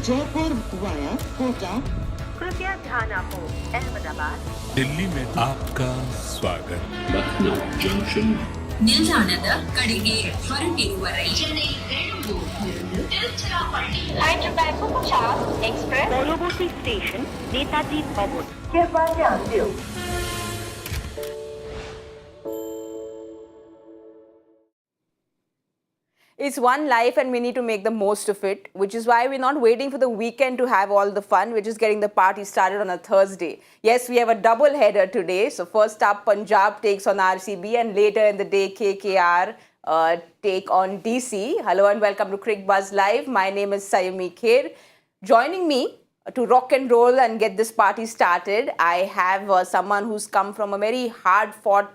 Jaipur via Kota कृपया ध्यान आपो अहमदाबाद दिल्ली में आपका स्वागत Lucknow Junction. ನಿಲ್ದಾಣದ ಕಡೆಗೆ ಹೊರಟಿರುವರೆ Hyderabad Punjab Express পরবর্তী স্টেশন নেতাজি ভবন कृपया ध्यान दियो It's one life and we need to make the most of it, which is why we're not waiting for the weekend to have all the fun. We're just getting the party started on a Thursday. Yes, we have a double header today. So first up, Punjab takes on RCB and later in the day, KKR take on DC. Hello and welcome to Cricbuzz Live. My name is Saiyami Kher. Joining me to rock and roll and get this party started, I have someone who's come from a very hard-fought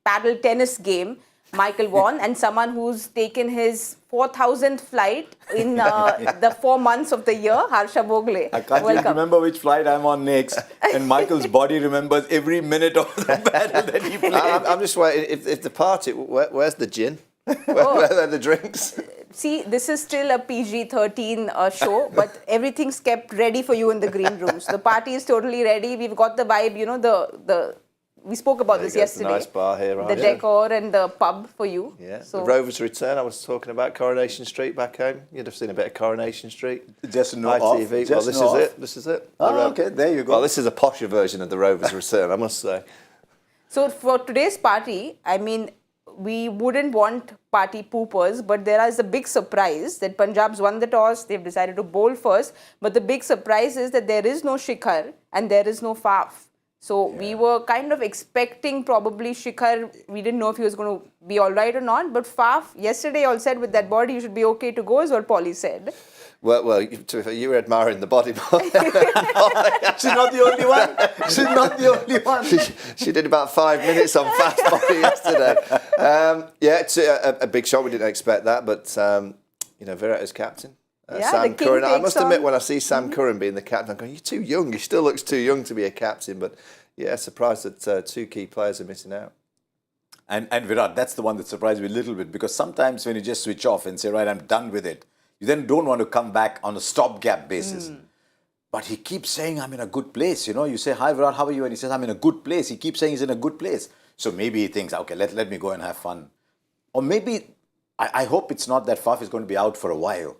paddle tennis game, Michael Vaughan, and someone who's taken his 4,000th flight in the 4 months of the year, Harsha Bhogle. I can't even remember which flight I'm on next, and Michael's body remembers every minute of the battle that he played. I'm just waiting. If the party, where's the gin? Where are the drinks? See, this is still a PG-13 show, but everything's kept ready for you in the green rooms. The party is totally ready. We've got the vibe, you know, we spoke about this yesterday. Nice bar here, right? The decor and the pub for you. Yeah. So the Rovers return. I was talking about Coronation Street back home. You'd have seen a bit of Coronation Street. Just no ITV. off. Well, this is it. This is it. Oh, okay, there you go. Well, this is a posher version of the Rovers return, I must say. So for today's party, I mean, we wouldn't want party poopers, but there is a big surprise that Punjab's won the toss. They've decided to bowl first. But the big surprise is that there is no Shikhar and there is no Faf. So we were kind of expecting probably Shikhar. We didn't know if he was going to be all right or not. But Faf, yesterday all said with that body, you should be okay to go, is what Polly said. Well, you were admiring the body more. She's not the only one. She's not the only one. She did about 5 minutes on fast body yesterday. Yeah, it's a big shot. We didn't expect that, but Virat is captain. Sam Curran. I must admit, when I see Sam Curran being the captain, I'm going, you're too young. He still looks too young to be a captain. But yeah, surprised that two key players are missing out. And Virat, that's the one that surprised me a little bit, because sometimes when you just switch off and say, right, I'm done with it, you then don't want to come back on a stopgap basis. But he keeps saying, I'm in a good place. You know, you say, hi, Virat, how are you? And he says, I'm in a good place. He keeps saying he's in a good place. So maybe he thinks, okay, let me go and have fun. Or maybe, I hope it's not that Faf is going to be out for a while.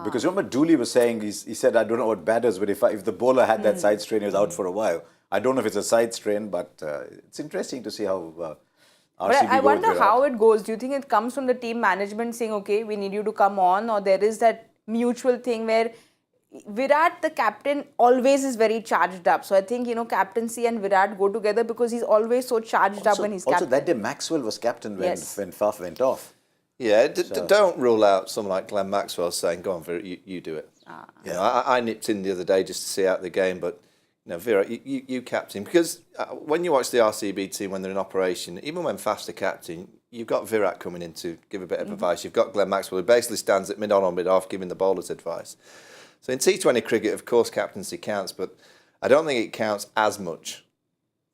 Because remember, Dooley was saying, he said, I don't know what batters, but if the bowler had that side strain, he was out for a while. I don't know if it's a side strain, but it's interesting to see how RCB But I wonder goes, how it goes. Do you think it comes from the team management saying, okay, we need you to come on, or there is that mutual thing where Virat, the captain, always is very charged up. So I think, captaincy and Virat go together because he's always so charged up when he's captain. Also, that day Maxwell was captain when Faf went off. Yeah, don't rule out someone like Glenn Maxwell saying, go on, Virat, you do it. I nipped in the other day just to see out the game, but Virat, you captain. Because when you watch the RCB team when they're in operation, even when Faf's the captain, you've got Virat coming in to give a bit of advice. You've got Glenn Maxwell who basically stands at mid-on or mid-off giving the bowlers advice. So in T20 cricket, of course, captaincy counts, but I don't think it counts as much,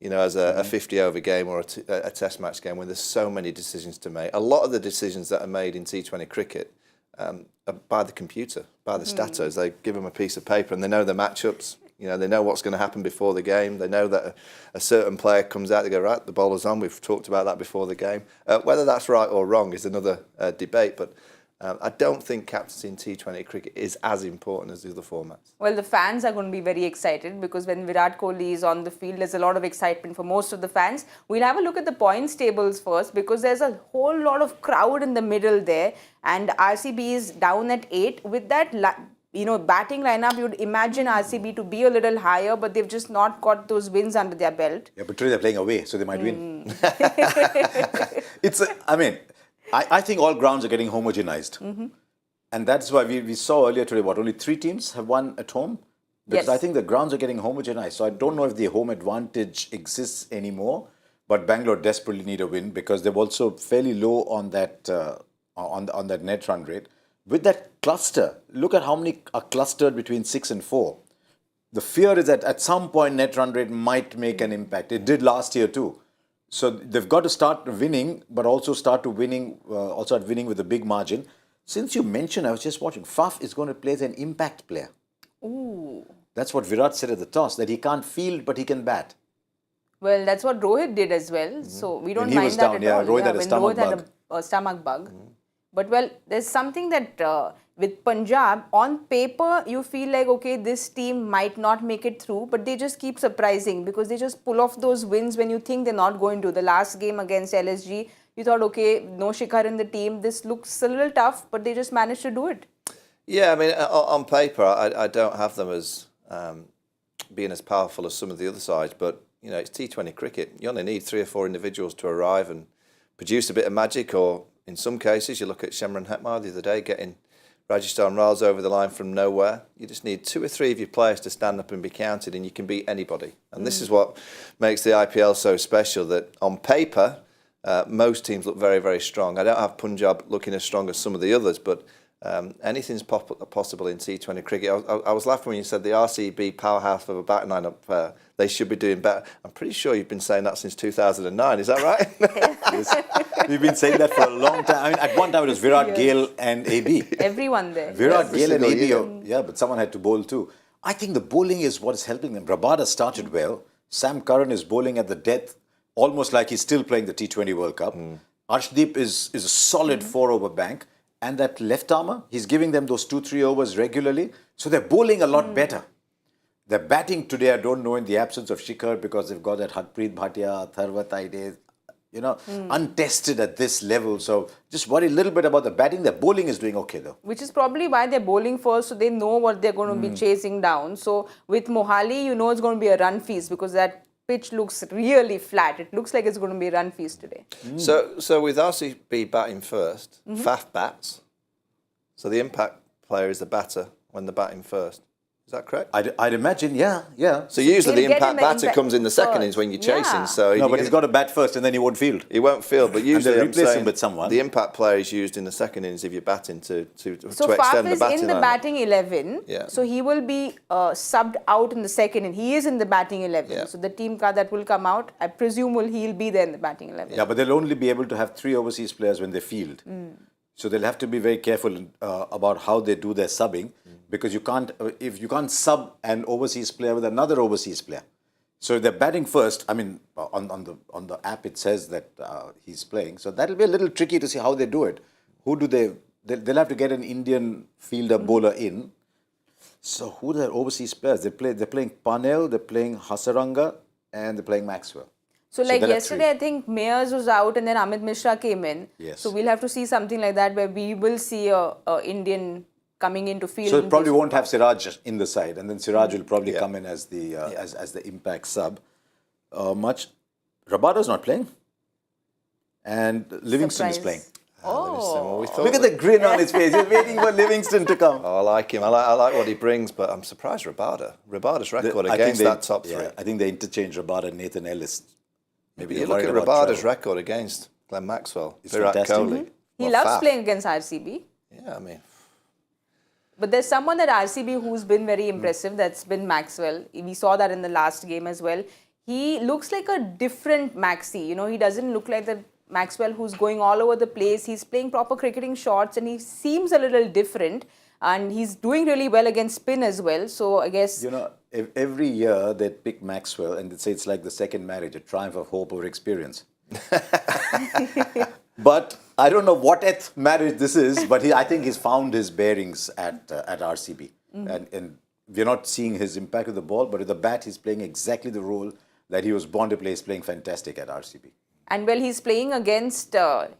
as a 50-over game or a test match game when there's so many decisions to make. A lot of the decisions that are made in T20 cricket are by the computer, by the statos. They give them a piece of paper and they know the matchups. They know what's going to happen before the game. They know that a certain player comes out, they go, right, the bowler's on. We've talked about that before the game. Whether that's right or wrong is another debate, but I don't think captaincy in T20 cricket is as important as the other formats. Well, the fans are going to be very excited because when Virat Kohli is on the field, there's a lot of excitement for most of the fans. We'll have a look at the points tables first because there's a whole lot of crowd in the middle there and RCB is down at 8. With that, batting lineup, you'd imagine RCB to be a little higher, but they've just not got those wins under their belt. Yeah, but today they're playing away, so they might win. I think all grounds are getting homogenized. And that's why we saw earlier today, only 3 teams have won at home? Because I think the grounds are getting homogenized. So I don't know if the home advantage exists anymore. But Bangalore desperately need a win because they're also fairly low on that on that net run rate. With that cluster, look at how many are clustered between 6 and 4. The fear is that at some point net run rate might make an impact. It did last year too. So they've got to start winning, but also start winning with a big margin. Since you mentioned, I was just watching, Faf is going to play as an impact player. Ooh. That's what Virat said at the toss, that he can't field, but he can bat. Well, that's what Rohit did as well. So we don't When he mind was that down, at yeah, all. Rohit had a when stomach Rohit had bug. a stomach bug. But well, there's something that with Punjab, on paper, you feel like, okay, this team might not make it through, but they just keep surprising because they just pull off those wins when you think they're not going to. The last game against LSG, you thought, okay, no Shikhar in the team. This looks a little tough, but they just managed to do it. Yeah, I mean, on paper, I don't have them as being as powerful as some of the other sides, but, you know, it's T20 cricket. You only need 3 or 4 individuals to arrive and produce a bit of magic, or in some cases, you look at Shemran Hetmar the other day getting Rajasthan Royals over the line from nowhere. You just need 2 or 3 of your players to stand up and be counted, and you can beat anybody. And this is what makes the IPL so special, that on paper, most teams look very, very strong. I don't have Punjab looking as strong as some of the others, but anything's possible in T20 cricket. I was laughing when you said the RCB powerhouse of a batting lineup, they should be doing better. I'm pretty sure you've been saying that since 2009, is that right? Yes. We've been saying that for a long time. I mean, at one time it was Virat, Gale and AB. Everyone there. Virat, Gale and AB, year. yeah, but someone had to bowl too. I think the bowling is what is helping them. Rabada started well. Sam Curran is bowling at the death, almost like he's still playing the T20 World Cup. Arshdeep is a solid 4-over bank. And that left armour, he's giving them those 2-3 overs regularly. So they're bowling a lot better. They're batting today, I don't know, in the absence of Shikhar, because they've got that Harpreet Bhatia, Tharva Taide, you know, untested at this level. So just worry a little bit about the batting. The bowling is doing okay though. Which is probably why they're bowling first, so they know what they're going to be chasing down. So with Mohali, you know it's going to be a run feast because that pitch looks really flat. It looks like it's going to be a run feast today. So with RCB batting first, Faf bats. So the impact player is the batter when they're batting first. Is that correct? I'd imagine, yeah. So usually They'll the get impact him the batter impact comes in the second first. innings when you're chasing. Yeah. So No, but he's got to bat first and then he won't field. he won't field, but usually they'll I'm replace him saying with someone. the impact player is used in the second innings if you're batting to So extend Faf the is batting in the lineup. batting 11. Yeah. So he will be subbed out in the second and he is in the batting 11. Yeah. So the team card that will come out, I presume he'll be there in the batting 11. Yeah, but they'll only be able to have 3 overseas players when they field. So they'll have to be very careful about how they do their subbing, because you can't sub an overseas player with another overseas player. So they're batting first. I mean, on the app it says that he's playing. So that'll be a little tricky to see how they do it. Who do they'll have to get an Indian fielder bowler in. So who are their overseas players? They're playing Panel, they're playing Hasaranga, and they're playing Maxwell. So like they'll have yesterday, I think Mayers was out and then Amit Mishra came in. Yes. So we'll have to see something like that where we will see a Indian coming into field. So in it probably case- won't have Siraj in the side, and then Siraj will probably come in as the as the impact sub. Rabada's not playing, and Livingston is playing. Oh. Look at the grin on his face. He's waiting for Livingston to come. Oh, I like him. I like what he brings, but I'm surprised Rabada's record against that top 3. I think they interchange Rabada and Nathan Ellis. Maybe You they're look worried at about Rabada's travel. record against Glenn Maxwell, It's Virat fantastic. Kohli. He Well, loves Faf. playing against RCB. Yeah, I mean, But there's someone at RCB who's been very impressive. That's been Maxwell. We saw that in the last game as well. He looks like a different Maxi. You know, he doesn't look like the Maxwell who's going all over the place. He's playing proper cricketing shots and he seems a little different. And he's doing really well against spin as well. So I guess... You know, every year they'd pick Maxwell and they'd say it's like the second marriage, a triumph of hope over experience. But I don't know what marriage this is, but I think he's found his bearings at RCB. And we're not seeing his impact with the ball, but with the bat, he's playing exactly the role that he was born to play. He's playing fantastic at RCB. And well, he's playing against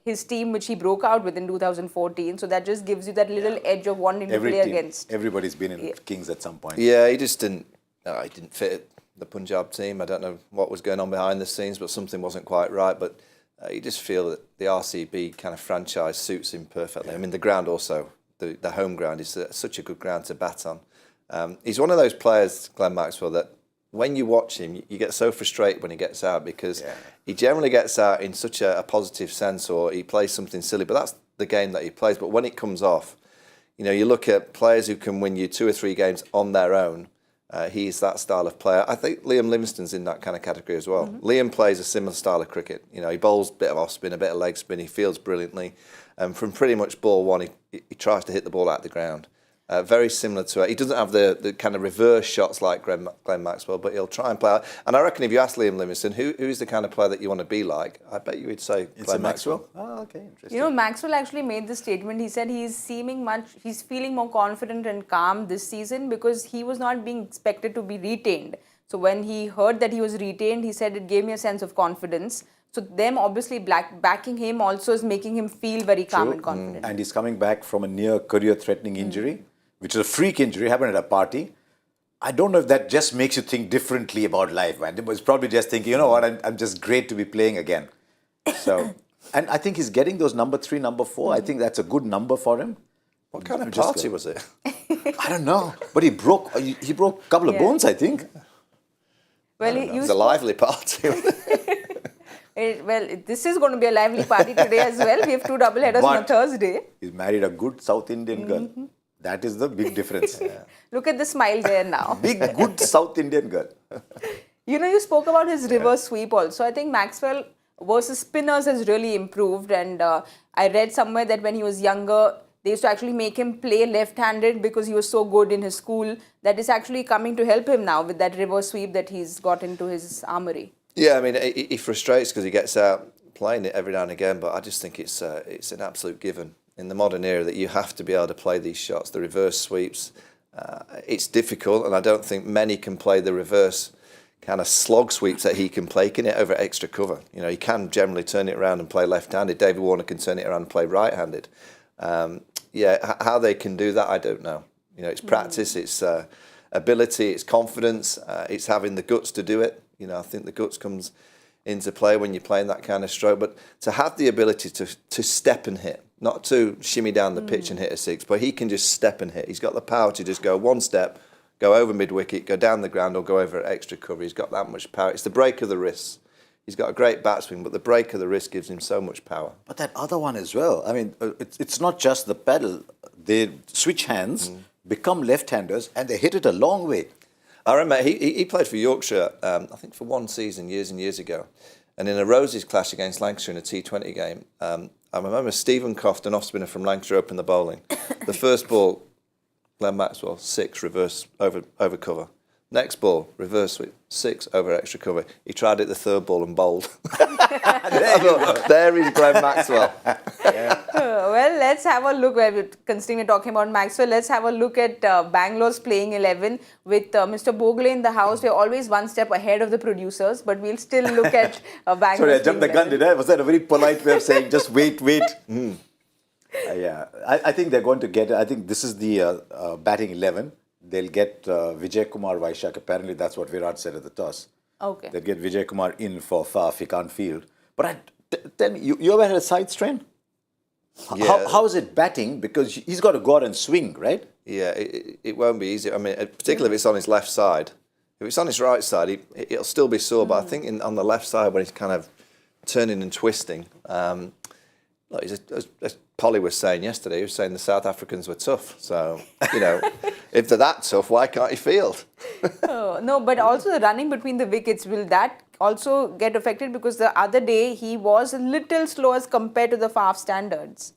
his team, which he broke out with in 2014. So that just gives you that little edge of wanting to play against. Everybody's been in Kings at some point. yeah, he just didn't fit the Punjab team. I don't know what was going on behind the scenes, but something wasn't quite right. But you just feel that the RCB kind of franchise suits him perfectly. I mean, the ground also, the home ground is such a good ground to bat on. He's one of those players, Glenn Maxwell, that when you watch him, you get so frustrated when he gets out because he generally gets out in such a positive sense, or he plays something silly, but that's the game that he plays. But when it comes off, you know, you look at players who can win you 2 or 3 games on their own, He's that style of player. I think Liam Livingstone's in that kind of category as well. Liam plays a similar style of cricket. You know, he bowls a bit of off spin, a bit of leg spin. He fields brilliantly. And from pretty much ball one, he tries to hit the ball out of the ground. Very similar to it. He doesn't have the kind of reverse shots like Glenn Maxwell, but he'll try and play out. And I reckon if you ask Liam Livingstone, who is the kind of player that you want to be like, I bet you would say Glenn Maxwell. Oh, okay, interesting. You know, Maxwell actually made this statement. He said he's feeling more confident and calm this season because he was not being expected to be retained. So when he heard that he was retained, he said it gave me a sense of confidence. So them obviously backing him also is making him feel very calm and confident. And he's coming back from a near career-threatening injury, which is a freak injury, happened at a party. I don't know if that just makes you think differently about life, man. It was probably just thinking, you know what, I'm just great to be playing again. So, and I think he's getting those number 3, number 4. I think that's a good number for him. What kind of party was it? I don't know. But he broke a couple of bones, I think. Well, It was a lively party. This is going to be a lively party today as well. We have 2 double headers on a Thursday. He's married a good South Indian girl. That is the big difference. Look at the smile there now. Big, good South Indian girl. You know, you spoke about his reverse sweep also. I think Maxwell versus spinners has really improved. And I read somewhere that when he was younger, they used to actually make him play left-handed because he was so good in his school. That is actually coming to help him now with that reverse sweep that he's got into his armoury. Yeah, I mean, he frustrates because he gets out playing it every now and again, but I just think it's an absolute given in the modern era that you have to be able to play these shots, the reverse sweeps. It's difficult, and I don't think many can play the reverse kind of slog sweeps that he can play. He can hit over extra cover. You know, he can generally turn it around and play left-handed. David Warner can turn it around and play right-handed. How they can do that, I don't know. You know, it's practice, it's ability, it's confidence, it's having the guts to do it. You know, I think the guts comes into play when you're playing that kind of stroke. But to have the ability to step and hit, not to shimmy down the pitch and hit a 6, but he can just step and hit. He's got the power to just go one step, go over mid-wicket, go down the ground or go over extra cover. He's got that much power. It's the break of the wrists. He's got a great bat swing, but the break of the wrist gives him so much power. But that other one as well. I mean, it's not just the pedal. They switch hands, become left-handers, and they hit it a long way. I remember he played for Yorkshire, I think for one season years and years ago. And in a Roses clash against Lancashire in a T20 game, I remember Stephen Croft, an off-spinner from Lancashire, opened the bowling. The first ball, Glenn Maxwell, 6, reverse over cover. Next ball, reverse sweep, 6 over extra cover. He tried it the third ball and bowled. There is Glenn Maxwell. Well, let's have a look. We're constantly talking about Maxwell. Let's have a look at Bangalore's playing 11 with Mr. Bhogle in the house. We're always one step ahead of the producers, but we'll still look at Bangalore. Sorry, I jumped the gun, did I? Was that a very polite way of saying just wait? Yeah, I think they're going to get. I think this is the batting 11. They'll get Vijay Kumar Vaishak. Apparently, that's what Virat said at the toss. Okay. They'll get Vijay Kumar in for Faf. He can't field. But tell me, you ever had a side strain? Yeah. How is it batting? Because he's got to go out and swing, right? Yeah, it won't be easy. I mean, particularly if it's on his left side. If it's on his right side, it'll still be sore. But I think on the left side, when he's kind of turning and twisting, like as Polly was saying yesterday, he was saying the South Africans were tough. So, you know, if they're that tough, why can't he field? No, but also the running between the wickets, will that also get affected? Because the other day, he was a little slow as compared to the Faf standards.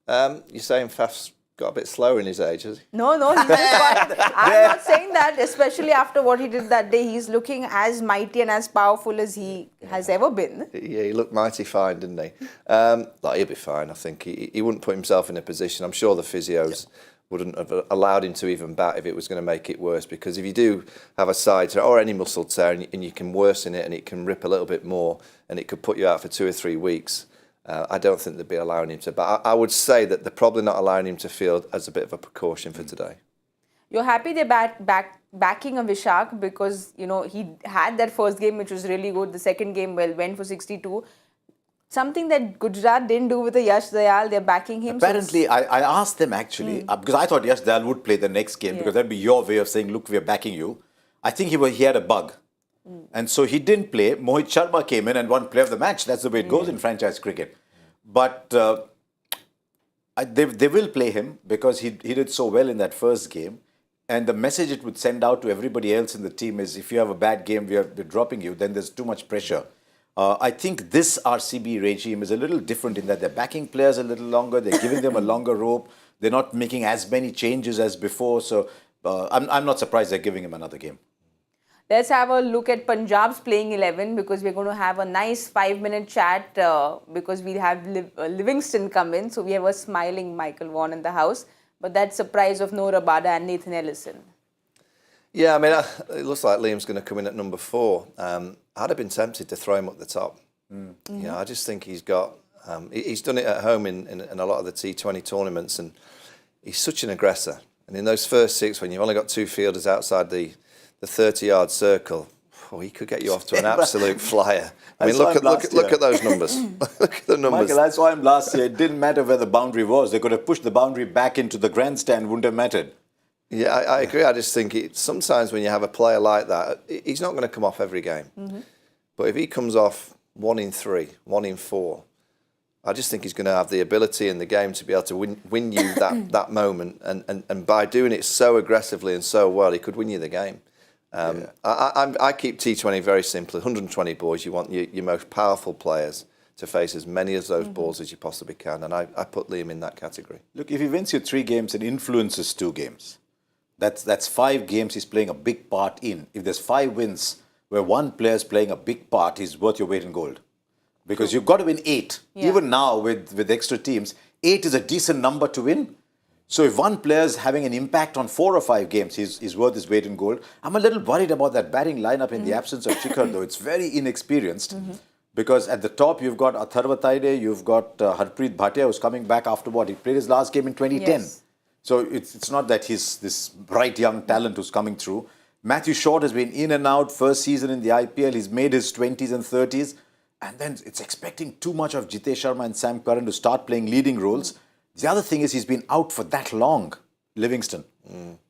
You're saying Faf's got a bit slower in his age, has he? No, he's just got, I'm not saying that, especially after what he did that day. He's looking as mighty and as powerful as he has ever been. Yeah, he looked mighty fine, didn't he? He'll be fine, I think. He wouldn't put himself in a position. I'm sure the physios wouldn't have allowed him to even bat if it was going to make it worse. Because if you do have a side tear or any muscle tear and you can worsen it and it can rip a little bit more and it could put you out for 2 or 3 weeks, I don't think they'd be allowing him to. But I would say that they're probably not allowing him to field as a bit of a precaution for today. You're happy they're backing a Vishak because, you know, he had that first game which was really good. The second game, went for 62. Something that Gujarat didn't do with the Yash Dayal, they're backing him. Apparently, I asked them actually, because I thought Yash Dayal would play the next game because that'd be your way of saying, look, we're backing you. I think he had a bug. And so he didn't play. Mohit Sharma came in and won player of the match. That's the way it goes in franchise cricket. But they will play him because he did so well in that first game. And the message it would send out to everybody else in the team is, if you have a bad game, we're dropping you, then there's too much pressure. I think this RCB regime is a little different in that they're backing players a little longer, they're giving them a longer rope, they're not making as many changes as before. So I'm not surprised they're giving him another game. Let's have a look at Punjab's playing 11, because we're going to have a nice 5-minute chat because we'll have Livingston come in. So we have a smiling Michael Vaughan in the house. But that surprise of no Rabada and Nathan Ellison. Yeah, I mean, it looks like Liam's going to come in at number 4. I'd have been tempted to throw him up the top. Mm-hmm. You know, I just think he's got... he's done it at home in a lot of the T20 tournaments, and he's such an aggressor. And in those first 6, when you've only got 2 fielders outside the 30-yard circle, he could get you off to an absolute flyer. I mean, look at those numbers. Look at the numbers. Michael, I saw him last year. It didn't matter where the boundary was. They could have pushed the boundary back into the grandstand, wouldn't have mattered. Yeah, I agree. I just think sometimes when you have a player like that, he's not going to come off every game. Mm-hmm. But if he comes off 1 in 3, 1 in 4, I just think he's going to have the ability in the game to be able to win you that moment. And by doing it so aggressively and so well, he could win you the game. I keep T20 very simple. 120 balls, you want your most powerful players to face as many of those balls as you possibly can. And I put Liam in that category. Look, if he wins you 3 games and influences 2 games, that's 5 games he's playing a big part in. If there's 5 wins where one player's playing a big part, he's worth your weight in gold. Because you've got to win 8. Yeah. Even now with extra teams, 8 is a decent number to win. So if one player's having an impact on 4 or 5 games, he's worth his weight in gold. I'm a little worried about that batting lineup in the absence of Shikhar, though. It's very inexperienced. Because at the top, you've got Atharva Taide, you've got Harpreet Bhatia, who's coming back after what? He played his last game in 2010. Yes. So it's not that he's this bright young talent who's coming through. Matthew Short has been in and out, first season in the IPL. He's made his 20s and 30s. And then it's expecting too much of Jitesh Sharma and Sam Curran to start playing leading roles. The other thing is he's been out for that long, Livingston.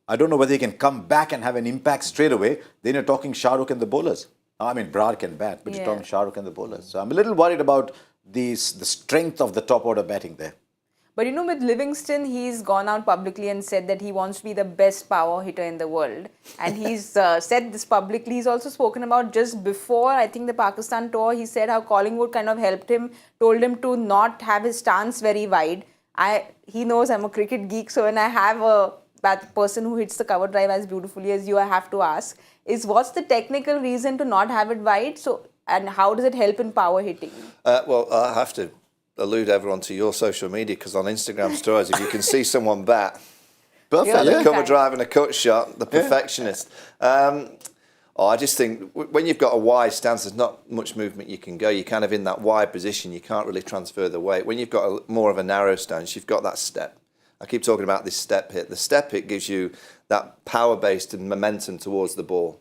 I don't know whether he can come back and have an impact straight away. Then you're talking Shah Rukh and the bowlers. I mean, Brar can bat, but you're talking Shah Rukh and the bowlers. So I'm a little worried about the strength of the top order batting there. But you know, with Livingston, he's gone out publicly and said that he wants to be the best power hitter in the world. And he's said this publicly. He's also spoken about just before, I think, the Pakistan tour, he said how Collingwood kind of helped him, told him to not have his stance very wide. He knows I'm a cricket geek, so when I have that person who hits the cover drive as beautifully as you, I have to ask, what's the technical reason to not have it wide? So, and how does it help in power hitting? Well, I have to allude everyone to your social media, because on Instagram stories, if you can see someone bat, perfect, a cover drive and a cut shot, the perfectionist. I just think when you've got a wide stance, there's not much movement you can go. You're kind of in that wide position. You can't really transfer the weight. When you've got more of a narrow stance, you've got that step. I keep talking about this step hit. The step hit gives you that power-based and momentum towards the ball.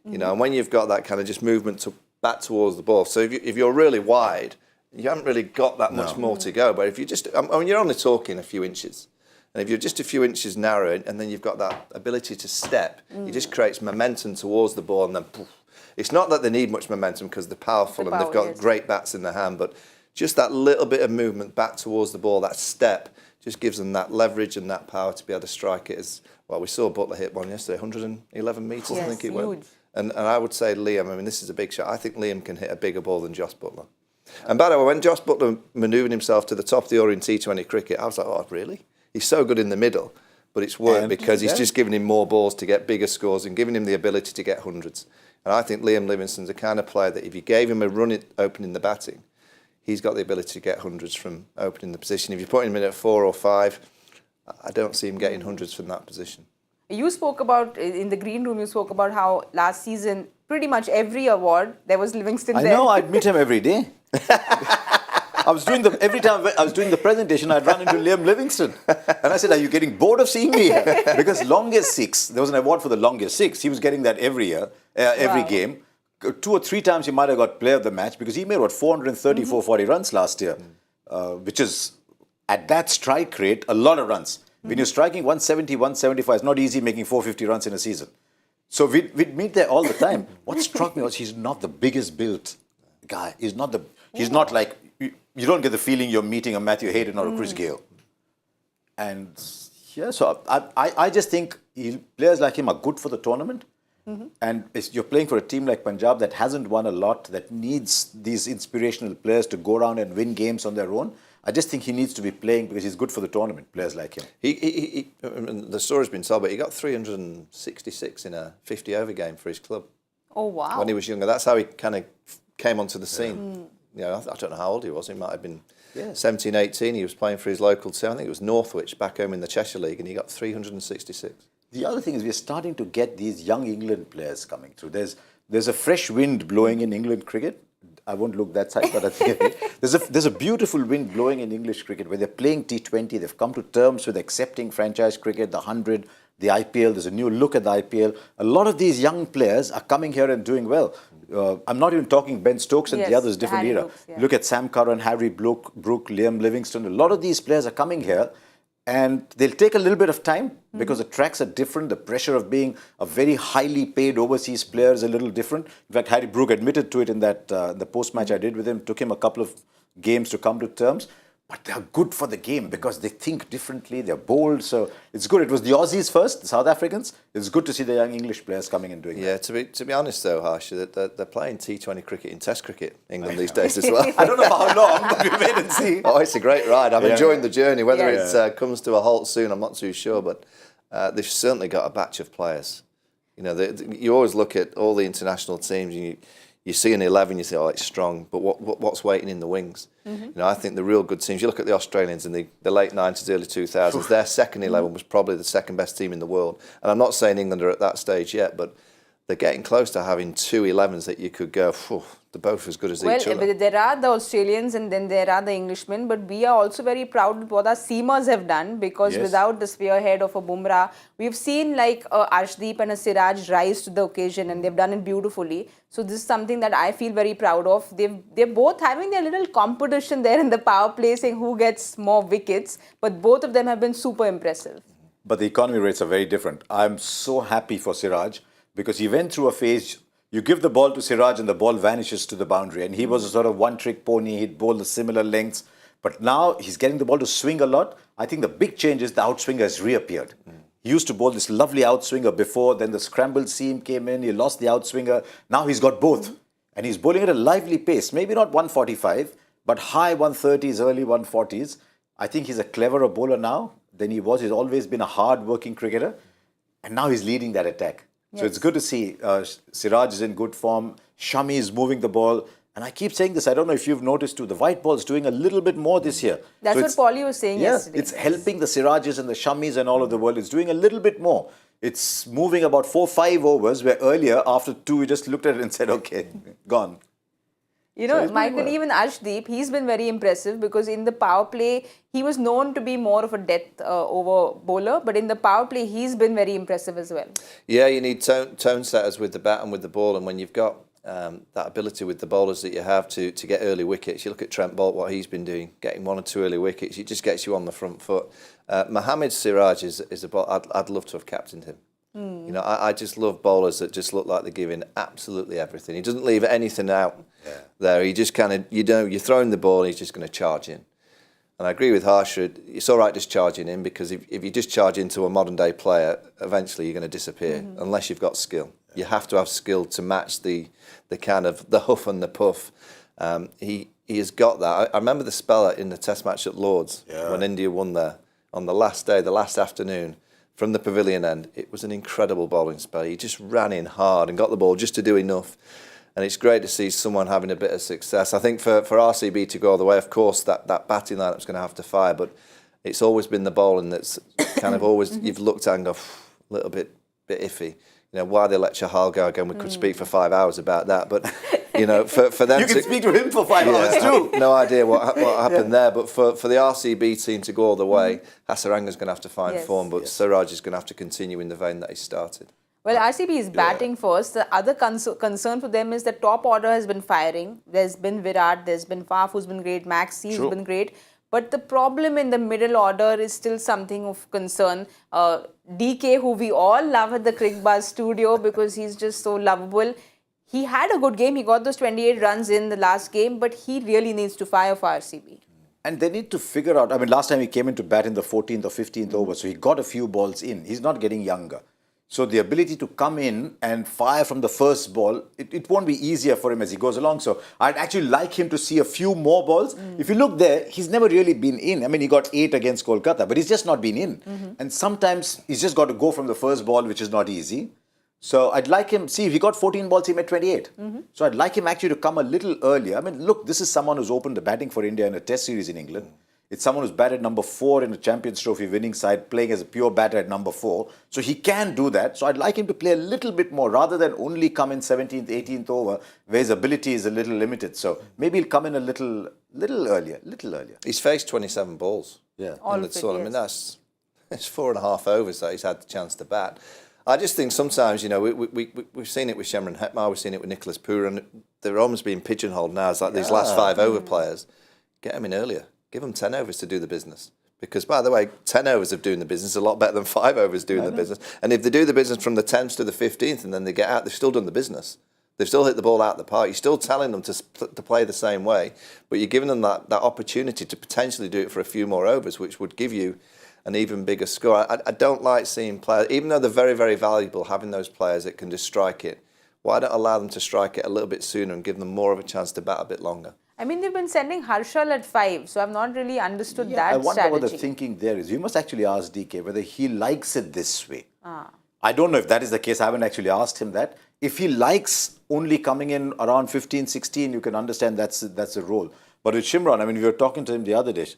You know, and when you've got that kind of just movement back towards the ball. So if you're really wide, you haven't really got that much more to go. But if you just, I mean, you're only talking a few inches. And if you're just a few inches narrow and then you've got that ability to step, it just creates momentum towards the ball. And then poof. It's not that they need much momentum because they're powerful and they've got great bats in their hand, but just that little bit of movement back towards the ball, that step, just gives them that leverage and that power to be able to strike it. As well, we saw Butler hit one yesterday, 111 metres, I think it went. And I would say Liam, I mean, this is a big shot. I think Liam can hit a bigger ball than Josh Butler. And by the way, when Josh Butler manoeuvred himself to the top of the order in T20 cricket, I was like, oh, really? He's so good in the middle, but it's worked because he's just giving him more balls to get bigger scores and giving him the ability to get hundreds. And I think Liam Livingston's the kind of player that if you gave him a run opening the batting, he's got the ability to get hundreds from opening the position. If you put him in at 4 or 5, I don't see him getting hundreds from that position. You spoke about, in the green room, you spoke about how last season, pretty much every award, there was Livingston there. I know, I'd meet him every day. Every time I was doing the presentation, I'd run into Liam Livingston. And I said, are you getting bored of seeing me here? Because longest 6, there was an award for the longest 6. He was getting that every year, every game. 2 or 3 times he might have got player of the match because he made, 430, 440 runs last year, which is, at that strike rate, a lot of runs. When you're striking 170, 175, it's not easy making 450 runs in a season. So we'd meet there all the time. What struck me was he's not the biggest built guy. He's not like, you don't get the feeling you're meeting a Matthew Hayden or a Chris Gale. And Yeah, so I just think players like him are good for the tournament. And you're playing for a team like Punjab that hasn't won a lot, that needs these inspirational players to go around and win games on their own. I just think he needs to be playing because he's good for the tournament, players like him. The story's been told, but he got 366 in a 50-over game for his club. Oh, wow. When he was younger. That's how he kind of came onto the scene. You know, I don't know how old he was. He might have been 17, 18. He was playing for his local team. I think it was Northwich, back home in the Cheshire League, and he got 366. The other thing is we're starting to get these young England players coming through. There's a fresh wind blowing in England cricket. I won't look that side, but I think there's a beautiful wind blowing in English cricket where they're playing T20. They've come to terms with accepting franchise cricket, the 100, the IPL. There's a new look at the IPL. A lot of these young players are coming here and doing well. I'm not even talking Ben Stokes and the others, different era. Look at Sam Curran, Harry Brook, Liam Livingstone. A lot of these players are coming here. And they'll take a little bit of time because the tracks are different. The pressure of being a very highly paid overseas player is a little different. In fact, Harry Brook admitted to it in that the post-match I did with him. Took him a couple of games to come to terms. But they're good for the game because they think differently. They're bold. So it's good. It was the Aussies first, the South Africans. It's good to see the young English players coming and doing that. Yeah, to be honest though, Harsha, they're playing T20 cricket in Test cricket, England these days as well. I don't know for how long, but we wait and see. Oh, it's a great ride. I'm enjoying the journey. Whether it comes to a halt soon, I'm not too sure. But they've certainly got a batch of players. You know, you always look at all the international teams and you see an 11, you say, oh, it's strong, but what's waiting in the wings? You know, I think the real good teams, you look at the Australians in the late 90s, early 2000s, their second 11 was probably the second best team in the world. And I'm not saying England are at that stage yet, but they're getting close to having two 11s that you could go, they're both as good as each other. Well, there are the Australians and then there are the Englishmen, but we are also very proud of what our seamers have done because without the spearhead of a Bumrah, we've seen like a Arshdeep and a Siraj rise to the occasion and they've done it beautifully. So this is something that I feel very proud of. They're both having their little competition there in the power play saying who gets more wickets, but both of them have been super impressive. But the economy rates are very different. I'm so happy for Siraj because he went through a phase. You give the ball to Siraj and the ball vanishes to the boundary. And he was a sort of one-trick pony. He'd bowl the similar lengths. But now he's getting the ball to swing a lot. I think the big change is the outswinger has reappeared. He used to bowl this lovely outswinger before. Then the scrambled seam came in. He lost the outswinger. Now he's got both. And he's bowling at a lively pace. Maybe not 145, but high 130s, early 140s. I think he's a cleverer bowler now than he was. He's always been a hard-working cricketer. And now he's leading that attack. So it's good to see Siraj is in good form. Shami is moving the ball. And I keep saying this, I don't know if you've noticed too, the white ball is doing a little bit more this year. That's what Paulie was saying yesterday. It's helping the Sirajes and the Shamis and all of the world. It's doing a little bit more. It's moving about 4-5 overs where earlier, after 2, we just looked at it and said, okay, gone. You know, Michael, even Arshdeep, he's been very impressive because in the power play, he was known to be more of a death over bowler, but in the power play, he's been very impressive as well. Yeah, you need tone setters with the bat and with the ball, and when you've got that ability with the bowlers that you have to get early wickets, you look at Trent Boult, what he's been doing, getting 1 or 2 early wickets, it just gets you on the front foot. Mohammed Siraj is a bowler, I'd love to have captained him. You know, I just love bowlers that just look like they're giving absolutely everything. He doesn't leave anything out there. He just kind of, you know, you're throwing the ball, he's just going to charge in. And I agree with Harsha, it's all right just charging in because if you just charge into a modern day player, eventually you're going to disappear unless you've got skill. You have to have skill to match the kind of the huff and the puff. He has got that. I remember the spell in the Test match at Lords when India won there on the last day, the last afternoon. From the pavilion end, it was an incredible bowling spell. He just ran in hard and got the ball just to do enough. And it's great to see someone having a bit of success. I think for RCB to go all the way, of course, that batting lineup's going to have to fire, but it's always been the bowling that's kind of always, you've looked at and go, a little bit iffy. You know, why they let Chahal go again, we could speak for 5 hours about that, but, you know, for them you can speak to him for 5 hours too. No idea what happened there, but for the RCB team to go all the way, Hasaranga's going to have to find form, but Siraj is going to have to continue in the vein that he started. Well, RCB is batting first. The other concern for them is the top order has been firing. There's been Virat, there's been Faf who's been great, Maxi who's been great. But the problem in the middle order is still something of concern. DK, who we all love at the Cricbuzz studio because he's just so lovable. He had a good game. He got those 28 runs in the last game, but he really needs to fire for RCB. And they need to figure out, I mean, last time he came into bat in the 14th or 15th over, so he got a few balls in. He's not getting younger. So the ability to come in and fire from the first ball, it won't be easier for him as he goes along. So I'd actually like him to see a few more balls. If you look there, he's never really been in. I mean, he got 8 against Kolkata, but he's just not been in. And sometimes he's just got to go from the first ball, which is not easy. So I'd like him, see, if he got 14 balls, he made 28. So I'd like him actually to come a little earlier. I mean, look, this is someone who's opened the batting for India in a test series in England. It's someone who's batted number 4 in a Champions Trophy winning side, playing as a pure batter at number 4. So he can do that. So I'd like him to play a little bit more rather than only come in 17th, 18th over, where his ability is a little limited. So maybe he'll come in a little earlier. He's faced 27 balls. Yeah. All in the of it, tournament. yes. It's 4.5 overs that he's had the chance to bat. I just think sometimes, you know, we've seen it with Shemron Hetmar, we've seen it with Nicholas Pooran. They're almost being pigeonholed now as like these last 5 over players. Get them in earlier. Give them 10 overs to do the business. Because, by the way, 10 overs of doing the business is a lot better than 5 overs doing the business. And if they do the business from the 10th to the 15th and then they get out, they've still done the business. They've still hit the ball out of the park. You're still telling them to play the same way, but you're giving them that opportunity to potentially do it for a few more overs, which would give you an even bigger score. I don't like seeing players, even though they're very, very valuable, having those players that can just strike it. Why don't allow them to strike it a little bit sooner and give them more of a chance to bat a bit longer? I mean, they've been sending Harshal at 5, so I've not really understood that I wonder strategy. what the thinking there is. You must actually ask DK whether he likes it this way. I don't know if that is the case. I haven't actually asked him that. If he likes only coming in around 15, 16, you can understand that's a role. But with Shimron, I mean, we were talking to him the other day,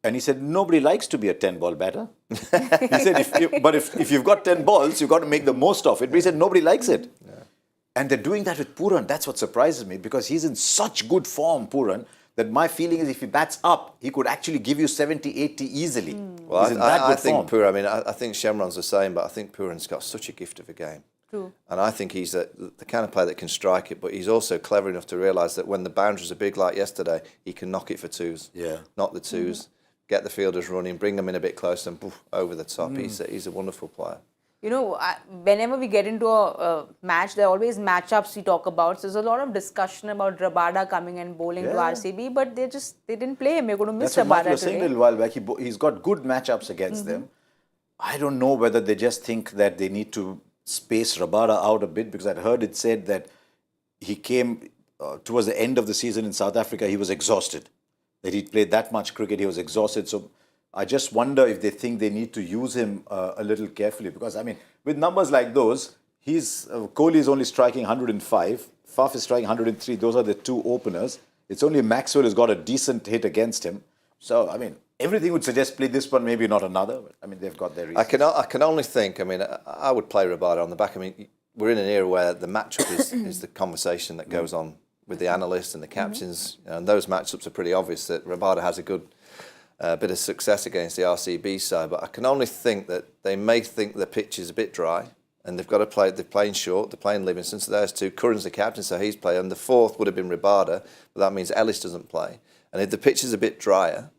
and he said, nobody likes to be a 10-ball batter. He said, if you've got 10 balls, you've got to make the most of it. But he said, nobody likes it. Yeah. And they're doing that with Pooran. That's what surprises me, because he's in such good form, Pooran, that my feeling is if he bats up, he could actually give you 70, 80 easily. Well, I think Pooran, I mean, I think Shemron's the same, but I think Pooran's got such a gift of a game. True. And I think he's the kind of player that can strike it, but he's also clever enough to realise that when the boundaries are big like yesterday, he can knock it for 2s. Yeah. Knock the 2s, get the fielders running, bring them in a bit closer and poof, over the top. He's a wonderful player. You know, whenever we get into a match, there are always matchups we talk about. So there's a lot of discussion about Rabada coming and bowling to RCB, but they didn't play him. You're going to miss That's what Michael Rabada was saying a little while back. He's got good matchups against them. I don't know whether they just think that they need to space Rabada out a bit, because I'd heard it said that he came towards the end of the season in South Africa, he was exhausted. That he'd played that much cricket, he was exhausted. So I just wonder if they think they need to use him a little carefully, because, I mean, with numbers like those, Kohli is only striking 105, Faf is striking 103. Those are the 2 openers. It's only Maxwell who's got a decent hit against him. So, I mean, everything would suggest play this one, maybe not another. But, I mean, they've got their reasons. I can only think, I mean, I would play Rabada on the back. I mean, we're in an era where the matchup is the conversation that goes on with the analysts and the captains. And those matchups are pretty obvious that Rabada has a good bit of success against the RCB side. But I can only think that they may think the pitch is a bit dry and they've got to play, they're playing short, they're playing Livingston, so there's 2. Curran's the captain, so he's playing. And the 4th would have been Rabada, but that means Ellis doesn't play. And if the pitch is a bit drier,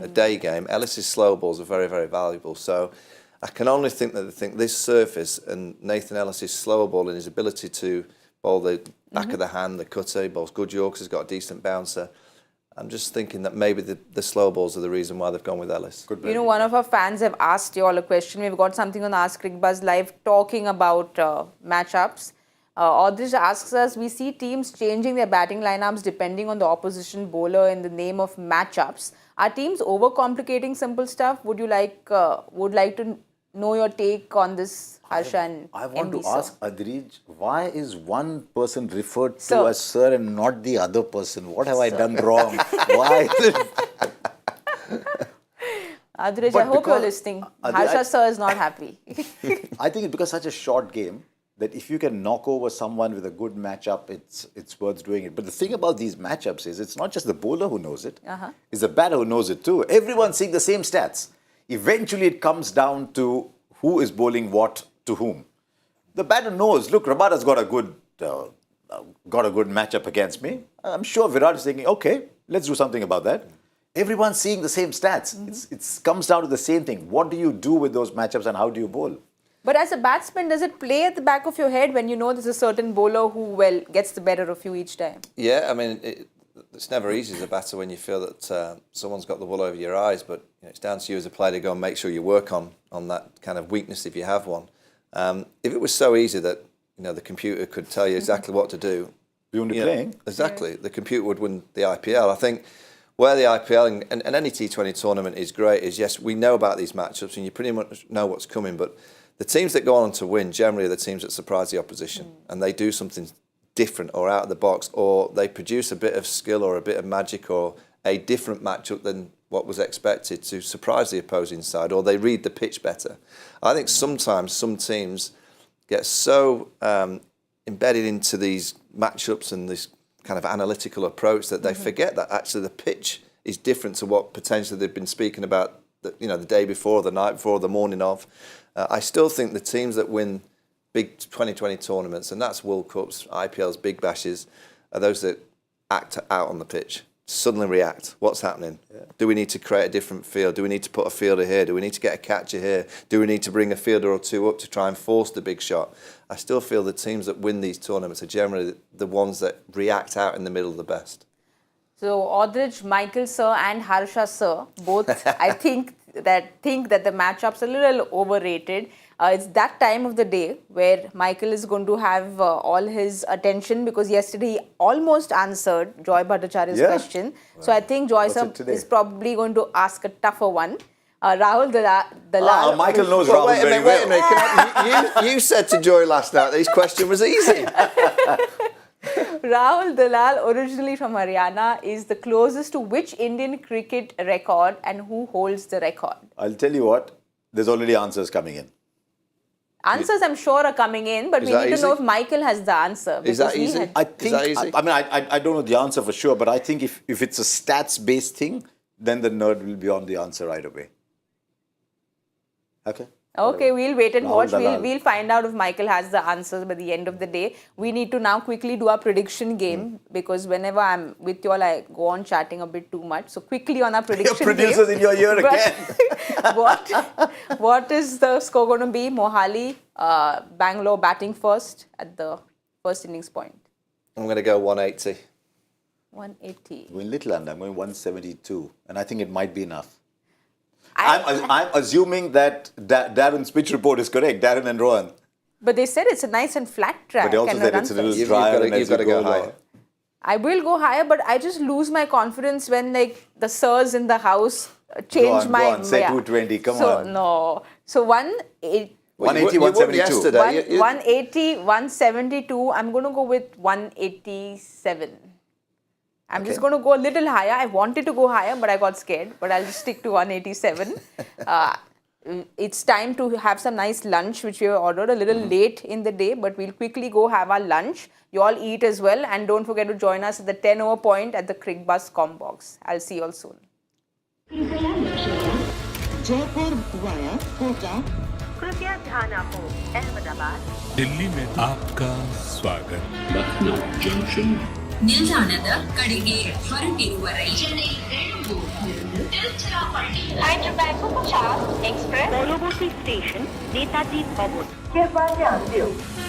a day game, Ellis's slow balls are very, very valuable. So I can only think that they think this surface and Nathan Ellis's slower ball and his ability to bowl the back of the hand, the cutter, he bowls good Yorks, he's got a decent bouncer. I'm just thinking that maybe the slow balls are the reason why they've gone with Ellis. You know, one of our fans have asked you all a question. We've got something on Ask Cricbuzz Live talking about matchups. Audrey asks us, we see teams changing their batting lineups depending on the opposition bowler in the name of matchups. Are teams overcomplicating simple stuff? Would like to know your take on this, Harsha and I want MB, to ask Adrij, why is one person referred to as sir and not the other person? What have I done wrong? Why is it? Adrij, I hope you're listening. Harsha sir is not happy. I think it's because such a short game that if you can knock over someone with a good matchup, it's worth doing it. But the thing about these matchups is it's not just the bowler who knows it. It's the batter who knows it too. Everyone's seeing the same stats. Eventually it comes down to who is bowling what to whom. The batter knows, look, Rabada's got a good matchup against me. I'm sure Virat is thinking, okay, let's do something about that. Everyone's seeing the same stats. It comes down to the same thing. What do you do with those matchups and how do you bowl? But as a batsman, does it play at the back of your head when you know there's a certain bowler who, gets the better of you each time? Yeah, I mean, it's never easy as a batter when you feel that someone's got the wool over your eyes, but it's down to you as a player to go and make sure you work on that kind of weakness if you have one. If it was so easy that the computer could tell you exactly what to do, you wouldn't be playing. Exactly, the computer would win the IPL. I think where the IPL and any T20 tournament is great is, yes, we know about these matchups and you pretty much know what's coming, but the teams that go on to win generally are the teams that surprise the opposition and they do something different or out of the box, or they produce a bit of skill or a bit of magic or a different matchup than what was expected to surprise the opposing side, or they read the pitch better. I think sometimes some teams get so embedded into these matchups and this kind of analytical approach that they forget that actually the pitch is different to what potentially they've been speaking about the day before, the night before, the morning of. I still think the teams that win big 2020 tournaments, and that's World Cups, IPLs, Big Bashes, are those that act out on the pitch, suddenly react. What's happening? Yeah. Do we need to create a different field? Do we need to put a fielder here? Do we need to get a catcher here? Do we need to bring a fielder or two up to try and force the big shot? I still feel the teams that win these tournaments are generally the ones that react out in the middle the best. So Audrich, Michael sir and Harsha sir, both I think that the matchup's a little overrated. It's that time of the day where Michael is going to have all his attention, because yesterday he almost answered Joy Bhattacharya's question. Wow. So I think Joy sir is probably going to ask a tougher one. Rahul Dalal. Michael knows Rahul very well. Wait a minute. You said to Joy last night that his question was easy. Rahul Dalal, originally from Haryana, is the closest to which Indian cricket record, and who holds the record? I'll tell you what, there's already answers coming in. Answers, I'm sure, are coming in, but we need to know if Michael has the answer. Is that easy? I think, I don't know the answer for sure, but I think if it's a stats-based thing, then the nerd will be on the answer right away. Okay. Okay, we'll wait and watch. Dalal. We'll find out if Michael has the answers by the end of the day. We need to now quickly do our prediction game, because whenever I'm with you all, I go on chatting a bit too much. So quickly on our prediction Your producer's game. in your ear again. What is the score going to be? Mohali, Bangalore batting first at the first innings point. I'm going to go 180. 180. I'm going little under. I'm going 172. And I think it might be enough. I'm assuming that Darren's pitch report is correct, Darren and Rohan. But they said it's a nice and flat track. But they also said it's a little drier. You've got to go higher. I will go higher, but I just lose my confidence when the sirs in the house change Go on, say 220, come on. No. So 180, 172. Yesterday. 180, 172. I'm going to go with 187. I'm just going to go a little higher. I wanted to go higher, but I got scared. But I'll just stick to 187. It's time to have some nice lunch, which we have ordered a little late in the day, but we'll quickly go have our lunch. You all eat as well, and don't forget to join us at the 10 over point at the Cricbuzz Combox. I'll see you all soon. Jaipur via Kota. कृपया ध्यान आपको अहमदाबाद दिल्ली में आपका स्वागत. Lucknow Junction. ನಿಲ್ದಾಣದ ಕಡೆಗೆ ಹೊರಟಿರುವರೆ Hyderabad 50 Express, Boloboti Station, Netaji Bhavan. कृपया ध्यान दें.